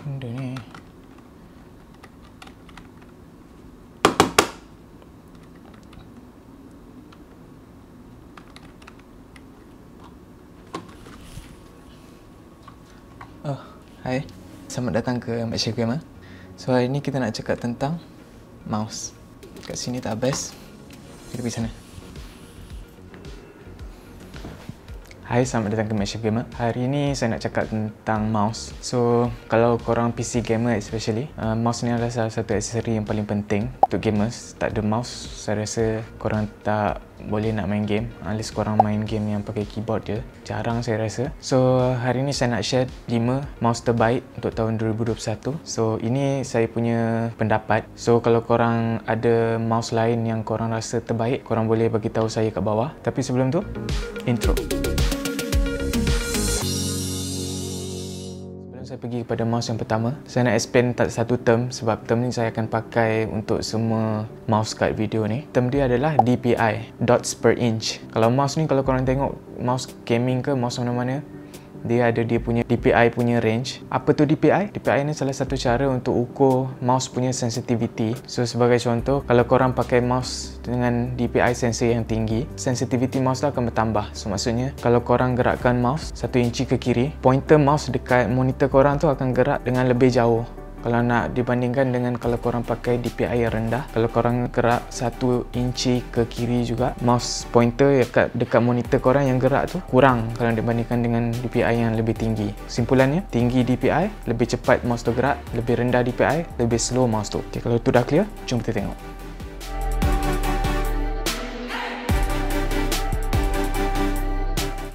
benda ni? Oh, hai. Selamat datang ke Malaysia Gamer. So, hari ni kita nak cakap tentang mouse. Kat sini tak best. Kita pergi sana. Hai, selamat datang ke Malaysia Gamer. Hari ni saya nak cakap tentang mouse. So, kalau korang PC gamer especially, mouse ni adalah salah satu aksesori yang paling penting untuk gamers. Tak ada mouse, saya rasa korang tak boleh nak main game unless korang main game yang pakai keyboard je. Jarang saya rasa. So, hari ni saya nak share 5 mouse terbaik untuk tahun 2021. So, ini saya punya pendapat. So, kalau korang ada mouse lain yang korang rasa terbaik, korang boleh bagi tahu saya kat bawah. Tapi sebelum tu, intro. Saya pergi kepada mouse yang pertama. Saya nak explain satu term sebab term ni saya akan pakai untuk semua mouse kat video ni. Term dia adalah DPI, dots per inch. Kalau mouse ni, kalau korang tengok mouse gaming ke mouse mana-mana, dia ada dia punya DPI punya range. Apa tu DPI? DPI ni salah satu cara untuk ukur mouse punya sensitivity. So sebagai contoh, kalau korang pakai mouse dengan DPI sensor yang tinggi, sensitivity mouse tu akan bertambah. So maksudnya kalau korang gerakkan mouse 1 inci ke kiri, pointer mouse dekat monitor korang tu akan gerak dengan lebih jauh. Kalau nak dibandingkan dengan kalau korang pakai DPI yang rendah, kalau korang gerak 1 inci ke kiri juga, mouse pointer dekat monitor korang yang gerak tu kurang kalau dibandingkan dengan DPI yang lebih tinggi. Kesimpulannya, tinggi DPI, lebih cepat mouse tu gerak, lebih rendah DPI, lebih slow mouse tu. Okay, kalau tu dah clear, jom kita tengok.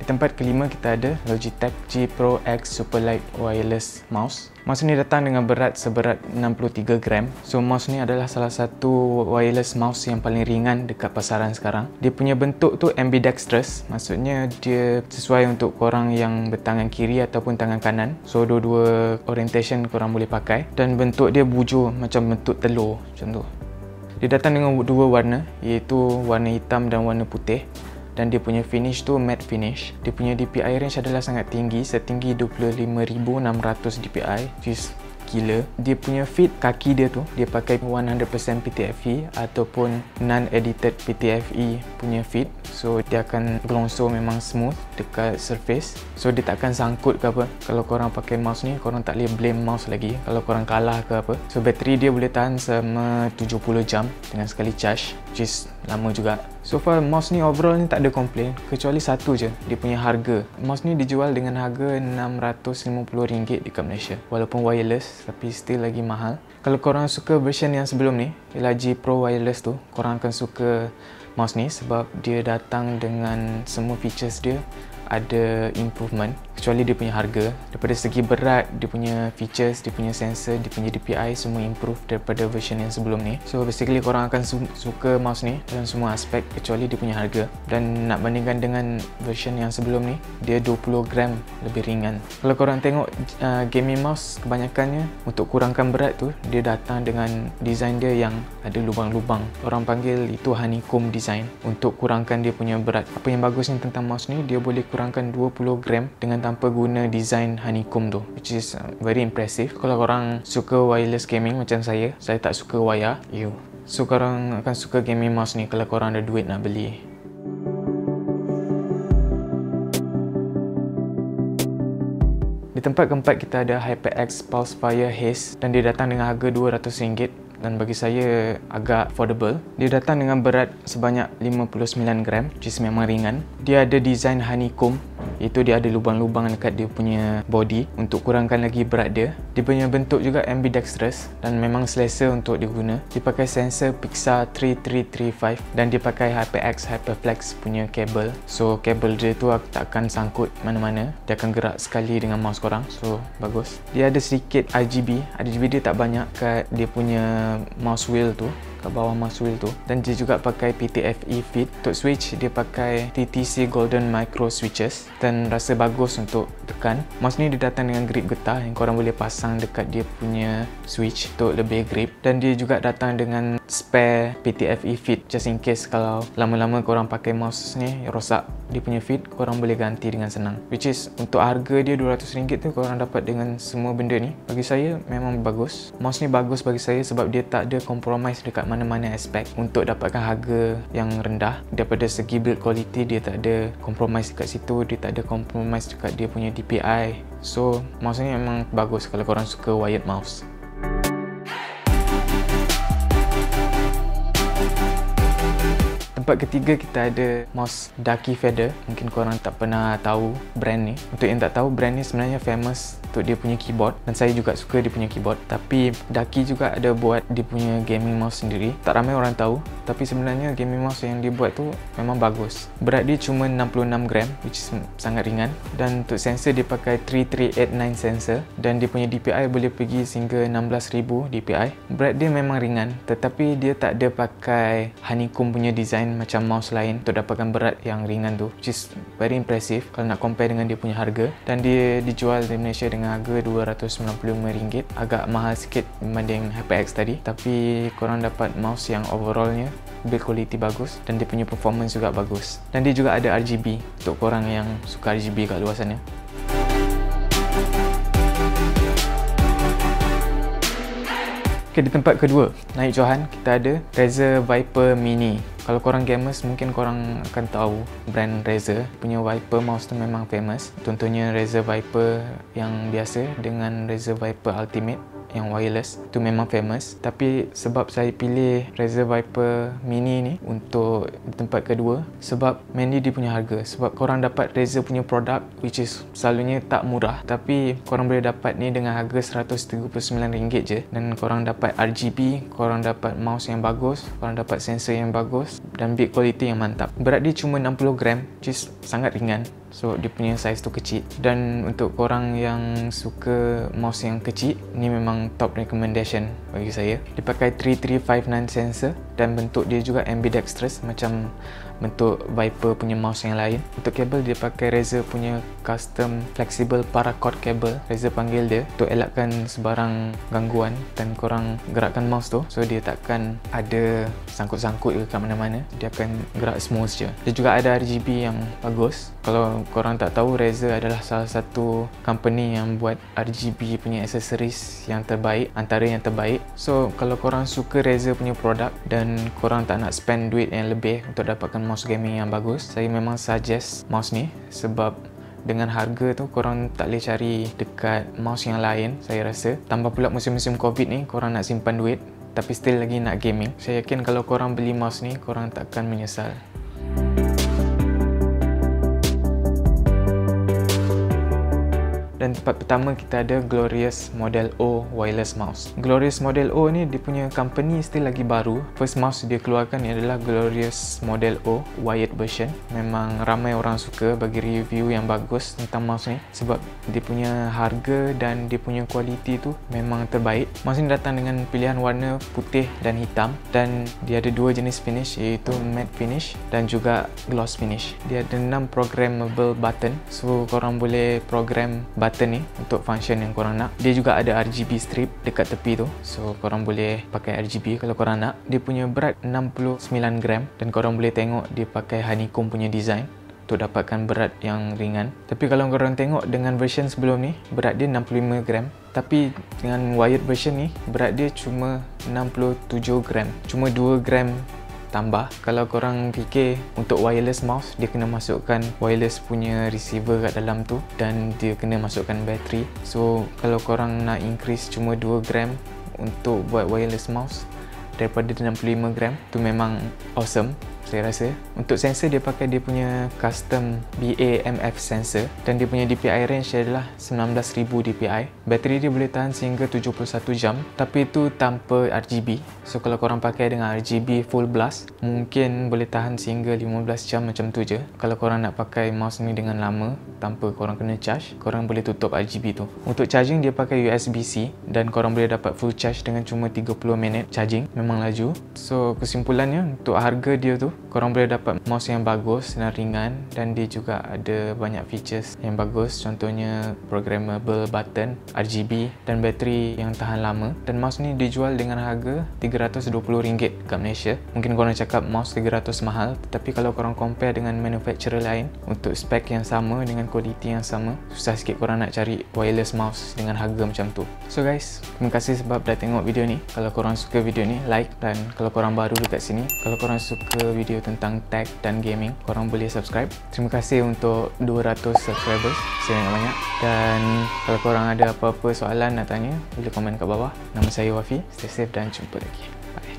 Di tempat kelima kita ada Logitech G Pro X Superlight Wireless Mouse. Mouse ni datang dengan berat seberat 63 gram. So mouse ni adalah salah satu wireless mouse yang paling ringan dekat pasaran sekarang. Dia punya bentuk tu ambidextrous, maksudnya dia sesuai untuk korang yang bertangan kiri ataupun tangan kanan. So dua-dua orientation korang boleh pakai. Dan bentuk dia bujur macam bentuk telur macam tu. Dia datang dengan dua warna, iaitu warna hitam dan warna putih. Dan dia punya finish tu matte finish. Dia punya DPI range adalah sangat tinggi, setinggi 25,600 DPI, which is gila. Dia punya fit kaki dia tu, dia pakai 100% PTFE ataupun non-edited PTFE punya fit. So dia akan gelongso memang smooth dekat surface. So dia takkan sangkut ke apa. Kalau korang pakai mouse ni, korang tak boleh blame mouse lagi kalau korang kalah ke apa. So bateri dia boleh tahan selama 70 jam dengan sekali charge, which is lama juga. So far mouse ni overall ni tak ada komplain, kecuali satu je, dia punya harga. Mouse ni dijual dengan harga RM650 dekat Malaysia. Walaupun wireless, tapi still lagi mahal. Kalau korang suka version yang sebelum ni, ialah G Pro Wireless tu, korang akan suka mouse ni sebab dia datang dengan semua features dia ada improvement, kecuali dia punya harga. Daripada segi berat, dia punya features, dia punya sensor, dia punya DPI semua improve daripada version yang sebelum ni. So basically korang akan suka mouse ni dalam semua aspek kecuali dia punya harga. Dan nak bandingkan dengan version yang sebelum ni, dia 20 gram lebih ringan. Kalau korang tengok gaming mouse, kebanyakannya untuk kurangkan berat tu, dia datang dengan design dia yang ada lubang-lubang. Orang panggil itu honeycomb design untuk kurangkan dia punya berat. Apa yang bagusnya tentang mouse ni, dia boleh kurangkan 20 gram dengan tanpa guna design honeycomb tu, which is very impressive. Kalau korang suka wireless gaming macam saya tak suka wire. So korang akan suka gaming mouse ni kalau korang ada duit nak beli. Di tempat keempat kita ada HyperX Pulsefire Haze dan dia datang dengan harga RM200 dan bagi saya agak affordable. Dia datang dengan berat sebanyak 59 gram, which is memang ringan. Dia ada design honeycomb, iaitu dia ada lubang-lubang dekat dia punya body untuk kurangkan lagi berat dia. Dia punya bentuk juga ambidextrous dan memang selesa untuk diguna. Dia pakai sensor Pixar 3335 dan dia pakai HyperX Hyperflex punya kabel. So kabel dia tu tak akan sangkut mana-mana. Dia akan gerak sekali dengan mouse korang. So bagus. Dia ada sedikit RGB. RGB dia tak banyak kat dia punya mouse wheel tu, kat bawah mouse wheel tu. Dan dia juga pakai PTFE fit. Untuk switch dia pakai TTC Golden Micro switches dan rasa bagus untuk tekan. Mouse ni dia datang dengan grip getah yang korang boleh pasang dekat dia punya switch untuk lebih grip. Dan dia juga datang dengan spare PTFE feed just in case kalau lama-lama korang pakai mouse ni rosak dia punya feed, korang boleh ganti dengan senang. Which is untuk harga dia RM200 tu korang dapat dengan semua benda ni. Bagi saya memang bagus. Mouse ni bagus bagi saya sebab dia tak ada compromise dekat mana-mana aspek untuk dapatkan harga yang rendah. Daripada segi build quality dia tak ada compromise dekat situ, dia tak ada compromise dekat dia punya DPI. So mouse ni memang bagus kalau korang suka wired mouse. Tempat ketiga kita ada mouse Ducky Feather. Mungkin korang tak pernah tahu brand ni. Untuk yang tak tahu, brand ni sebenarnya famous untuk dia punya keyboard dan saya juga suka dia punya keyboard. Tapi Ducky juga ada buat dia punya gaming mouse sendiri. Tak ramai orang tahu, tapi sebenarnya gaming mouse yang dia buat tu memang bagus. Berat dia cuma 66 gram, which is sangat ringan. Dan untuk sensor dia pakai 3389 sensor dan dia punya DPI boleh pergi sehingga 16,000 DPI. Berat dia memang ringan, tetapi dia tak ada pakai honeycomb punya design macam mouse lain untuk dapatkan berat yang ringan tu, which is very impressive kalau nak compare dengan dia punya harga. Dan dia dijual di Malaysia dengan harga RM295. Agak mahal sikit berbanding HyperX tadi, tapi korang dapat mouse yang overallnya build quality bagus dan dia punya performance juga bagus. Dan dia juga ada RGB untuk korang yang suka RGB kat luar sana. Okay, di tempat kedua, naik johan, kita ada Razer Viper Mini. Kalau korang gamers, mungkin korang akan tahu brand Razer punya Viper mouse tu memang famous. Contohnya Razer Viper yang biasa dengan Razer Viper Ultimate yang wireless tu memang famous. Tapi sebab saya pilih Razer Viper Mini ni untuk tempat kedua, sebab mainly dia punya harga. Sebab korang dapat Razer punya produk which is selalunya tak murah, tapi korang boleh dapat ni dengan harga RM139 je. Dan korang dapat RGB, korang dapat mouse yang bagus, korang dapat sensor yang bagus dan build quality yang mantap. Berat dia cuma 60 gram, which is sangat ringan. So dia punya size tu kecil. Dan untuk korang yang suka mouse yang kecil, ni memang top recommendation bagi saya. Dia pakai 3359 sensor dan bentuk dia juga ambidextrous macam bentuk Viper punya mouse yang lain. Untuk kabel dia pakai Razer punya custom flexible paracord cable. Razer panggil dia untuk elakkan sebarang gangguan dan korang gerakkan mouse tu, so dia takkan ada sangkut-sangkut ke kat mana-mana. Dia akan gerak smooth je. Dia juga ada RGB yang bagus. Kalau korang tak tahu, Razer adalah salah satu company yang buat RGB punya accessories yang terbaik, antara yang terbaik. So kalau korang suka Razer punya produk dan korang tak nak spend duit yang lebih untuk dapatkan mouse gaming yang bagus, saya memang suggest mouse ni. Sebab dengan harga tu korang tak boleh cari dekat mouse yang lain, saya rasa. Tambah pula musim-musim Covid ni, korang nak simpan duit tapi still lagi nak gaming. Saya yakin kalau korang beli mouse ni, korang takkan menyesal. Dan tempat pertama kita ada Glorious Model O wireless mouse. Glorious Model O ni dia punya company still lagi baru. First mouse dia keluarkan ni adalah Glorious Model O wired version. Memang ramai orang suka bagi review yang bagus tentang mouse ni sebab dia punya harga dan dia punya quality tu memang terbaik. Mouse ni datang dengan pilihan warna putih dan hitam dan dia ada dua jenis finish, iaitu matte finish dan juga gloss finish. Dia ada 6 programmable button, so korang boleh program button ni untuk function yang korang nak. Dia juga ada RGB strip dekat tepi tu, so korang boleh pakai RGB kalau korang nak. Dia punya berat 69 gram dan korang boleh tengok dia pakai honeycomb punya design untuk dapatkan berat yang ringan. Tapi kalau korang tengok dengan version sebelum ni, berat dia 65 gram. Tapi dengan wired version ni, berat dia cuma 67 gram. Cuma 2 gram tambah. Kalau korang fikir untuk wireless mouse, dia kena masukkan wireless punya receiver kat dalam tu dan dia kena masukkan bateri. So kalau korang nak increase cuma 2 gram untuk buat wireless mouse daripada 65 gram, tu memang awesome saya rasa. Untuk sensor dia pakai dia punya custom BAMF sensor dan dia punya DPI range adalah 19,000 DPI. Bateri dia boleh tahan sehingga 71 jam, tapi itu tanpa RGB. So kalau korang pakai dengan RGB full blast, mungkin boleh tahan sehingga 15 jam macam tu je. Kalau korang nak pakai mouse ni dengan lama tanpa korang kena charge, korang boleh tutup RGB tu. Untuk charging dia pakai USB-C dan korang boleh dapat full charge dengan cuma 30 minit charging. Memang laju. So kesimpulannya, untuk harga dia tu korang boleh dapat mouse yang bagus dan ringan, dan dia juga ada banyak features yang bagus, contohnya programmable button, RGB dan bateri yang tahan lama. Dan mouse ni dijual dengan harga RM320 kat Malaysia. Mungkin korang cakap mouse 300 mahal, tetapi kalau korang compare dengan manufacturer lain untuk spek yang sama dengan kualiti yang sama, susah sikit korang nak cari wireless mouse dengan harga macam tu. So guys, terima kasih sebab dah tengok video ni. Kalau korang suka video ni, like, dan kalau korang baru dekat sini, kalau korang suka video tentang tech dan gaming, korang boleh subscribe. Terima kasih untuk 200 subscribers, saya banyak. Dan kalau korang ada apa-apa soalan nak tanya, boleh komen kat bawah. Nama saya Wafi. Stay safe dan jumpa lagi. Bye.